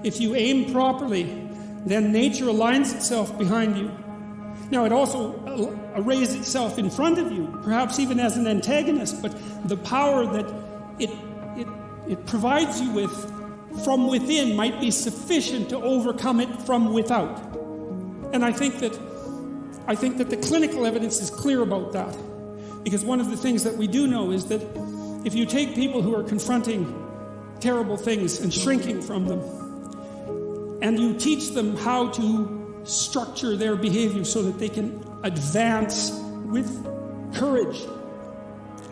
if you aim properly, then nature aligns itself behind you. Now, it also arrays itself in front of you, perhaps even as an antagonist, but the power that it provides you with from within might be sufficient to overcome it from without. And I think that the clinical evidence is clear about that. Because one of the things that we do know is that if you take people who are confronting terrible things and shrinking from them, and you teach them how to structure their behavior so that they can advance with courage,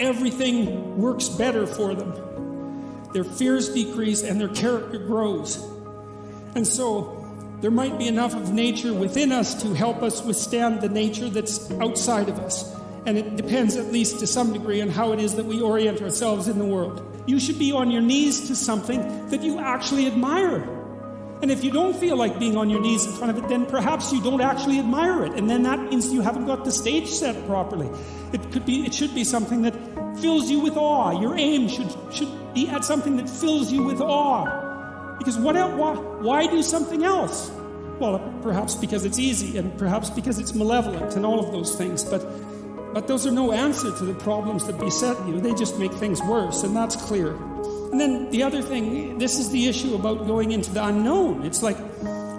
everything works better for them. Their fears decrease and their character grows. And so there might be enough of nature within us to help us withstand the nature that's outside of us. And it depends, at least to some degree, on how it is that we orient ourselves in the world. You should be on your knees to something that you actually admire. And if you don't feel like being on your knees in front of it, then perhaps you don't actually admire it. And then that means you haven't got the stage set properly. It should be something that fills you with awe. Your aim should be at something that fills you with awe. Because why do something else? Well, perhaps because it's easy, and perhaps because it's malevolent, and all of those things. But those are no answer to the problems that beset you. They just make things worse, and that's clear. And then the other thing, this is the issue about going into the unknown. It's like,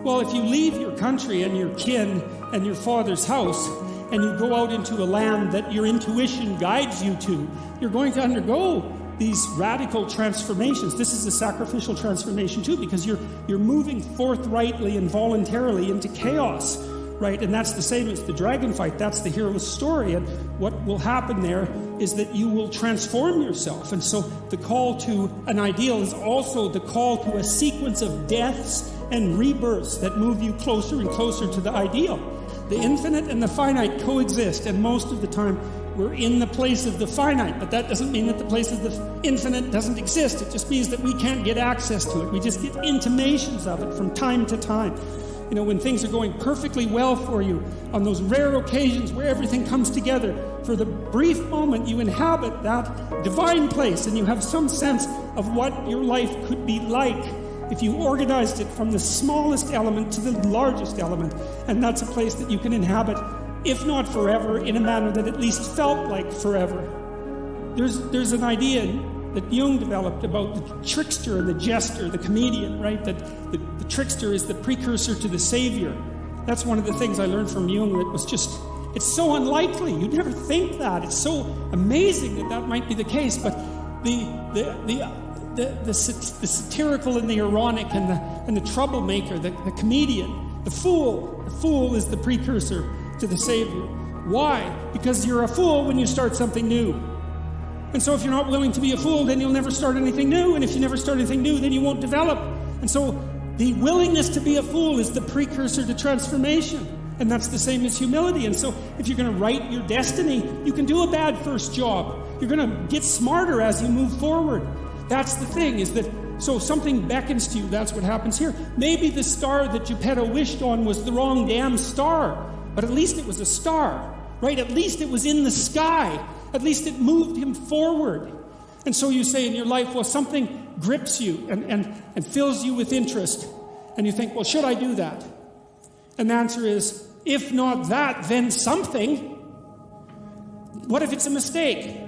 well, if you leave your country and your kin and your father's house, and you go out into a land that your intuition guides you to, you're going to undergo these radical transformations. This is a sacrificial transformation too, because you're moving forthrightly and voluntarily into chaos, right? And that's the same as the dragon fight. That's the hero's story. And what will happen there is that you will transform yourself. And so the call to an ideal is also the call to a sequence of deaths and rebirths that move you closer and closer to the ideal. The infinite and the finite coexist, and most of the time we're in the place of the finite, but that doesn't mean that the place of the infinite doesn't exist. It just means that we can't get access to it. We just get intimations of it from time to time. You know, when things are going perfectly well for you, on those rare occasions where everything comes together, for the brief moment you inhabit that divine place and you have some sense of what your life could be like if you organized it from the smallest element to the largest element. And that's a place that you can inhabit, if not forever, in a manner that at least felt like forever. There's an idea that Jung developed about the trickster and the jester, the comedian, right? That the trickster is the precursor to the savior. That's one of the things I learned from Jung that was just, it's so unlikely. You'd never think that. It's so amazing that might be the case. But the satirical and the ironic and the troublemaker, the comedian, the fool is the precursor to the savior. Why? Because you're a fool when you start something new. And so if you're not willing to be a fool, then you'll never start anything new. And if you never start anything new, then you won't develop. And so the willingness to be a fool is the precursor to transformation. And that's the same as humility. And so if you're going to write your destiny, you can do a bad first job. You're going to get smarter as you move forward. That's the thing, is that so something beckons to you. That's what happens here. Maybe the star that Geppetto wished on was the wrong damn star. But at least it was a star, right? At least it was in the sky. At least it moved him forward. And so you say in your life, well, something grips you and fills you with interest. And you think, well, should I do that? And the answer is, if not that, then something. What if it's a mistake?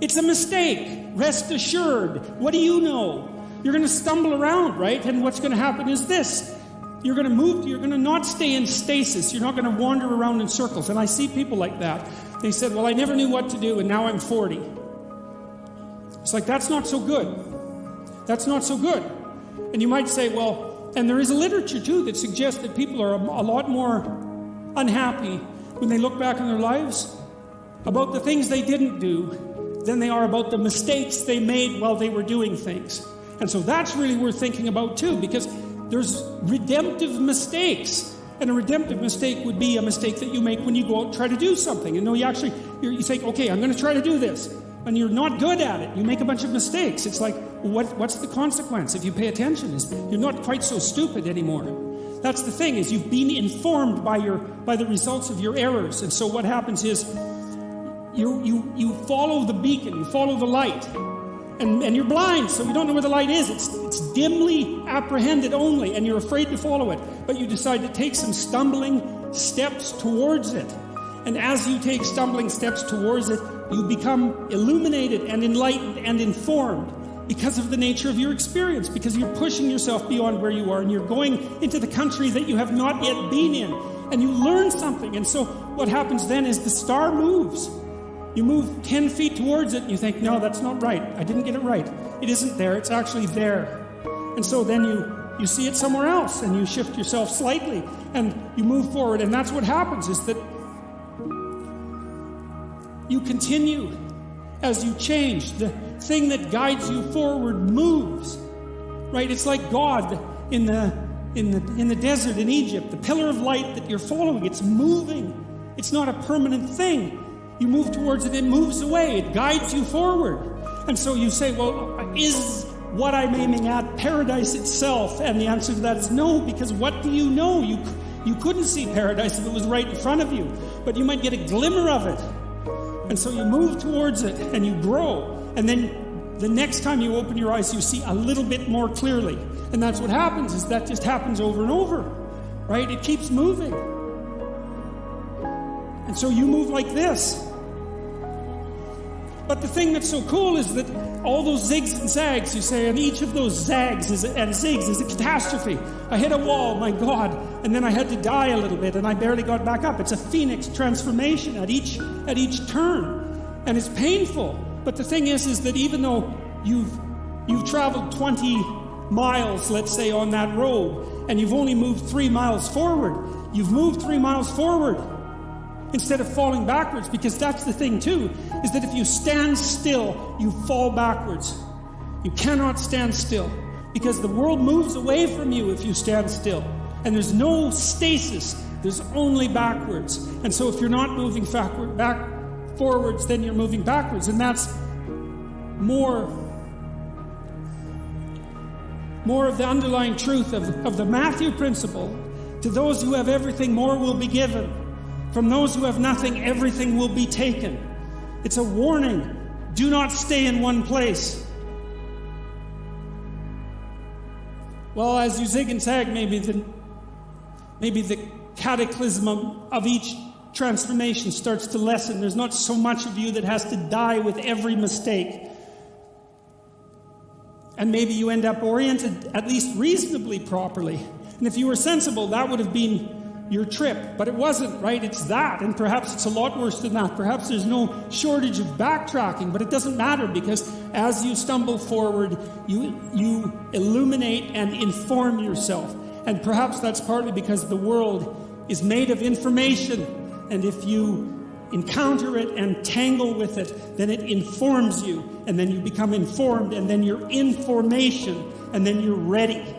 It's a mistake. Rest assured. What do you know? You're going to stumble around, right? And what's going to happen is this. You're going to move, you're going to not stay in stasis. You're not going to wander around in circles. And I see people like that. They said, well, I never knew what to do, and now I'm 40. It's like, that's not so good. That's not so good. And you might say, well, and there is a literature, too, that suggests that people are a lot more unhappy when they look back on their lives about the things they didn't do than they are about the mistakes they made while they were doing things. And so that's really worth thinking about, too, because there's redemptive mistakes. And a redemptive mistake would be a mistake that you make when you go out and try to do something. And you say, okay, I'm going to try to do this. And you're not good at it. You make a bunch of mistakes. It's like, what's the consequence if you pay attention? You're not quite so stupid anymore. That's the thing, is you've been informed by the results of your errors. And so what happens is you follow the beacon, you follow the light. And you're blind, so you don't know where the light is. It's dimly apprehended only, and you're afraid to follow it. But you decide to take some stumbling steps towards it. And as you take stumbling steps towards it, you become illuminated and enlightened and informed because of the nature of your experience, because you're pushing yourself beyond where you are, and you're going into the country that you have not yet been in, and you learn something. And so what happens then is the star moves. You move 10 feet towards it and you think, no, that's not right. I didn't get it right. It isn't there. It's actually there. And so then you see it somewhere else and you shift yourself slightly and you move forward. And that's what happens, is that you continue as you change. The thing that guides you forward moves. Right? It's like God in the desert in Egypt. The pillar of light that you're following, it's moving. It's not a permanent thing. You move towards it, it moves away, it guides you forward. And so you say, well, is what I'm aiming at paradise itself? And the answer to that is no, because what do you know? You couldn't see paradise if it was right in front of you, but you might get a glimmer of it. And so you move towards it and you grow. And then the next time you open your eyes, you see a little bit more clearly. And that's what happens, is that just happens over and over, right? It keeps moving. And so you move like this. But the thing that's so cool is that all those zigs and zags, you say, and each of those zags and zigs is a catastrophe. I hit a wall, my God, and then I had to die a little bit, and I barely got back up. It's a phoenix transformation at each turn, and it's painful. But the thing is that even though you've traveled 20 miles, let's say, on that road, and you've only moved 3 miles forward, you've moved 3 miles forward instead of falling backwards, because that's the thing too, is that if you stand still, you fall backwards. You cannot stand still, because the world moves away from you if you stand still. And there's no stasis, there's only backwards. And so if you're not moving forwards, then you're moving backwards. And that's more of the underlying truth of the Matthew principle. To those who have everything, more will be given. From those who have nothing, everything will be taken. It's a warning. Do not stay in one place. Well, as you zig and zag, maybe the cataclysm of each transformation starts to lessen. There's not so much of you that has to die with every mistake. And maybe you end up oriented at least reasonably properly. And if you were sensible, that would have been your trip, but it wasn't, right? It's that, and perhaps it's a lot worse than that. Perhaps there's no shortage of backtracking, but it doesn't matter, because as you stumble forward, you illuminate and inform yourself. And perhaps that's partly because the world is made of information, and if you encounter it and tangle with it, then it informs you, and then you become informed, and then you're information, and then you're ready.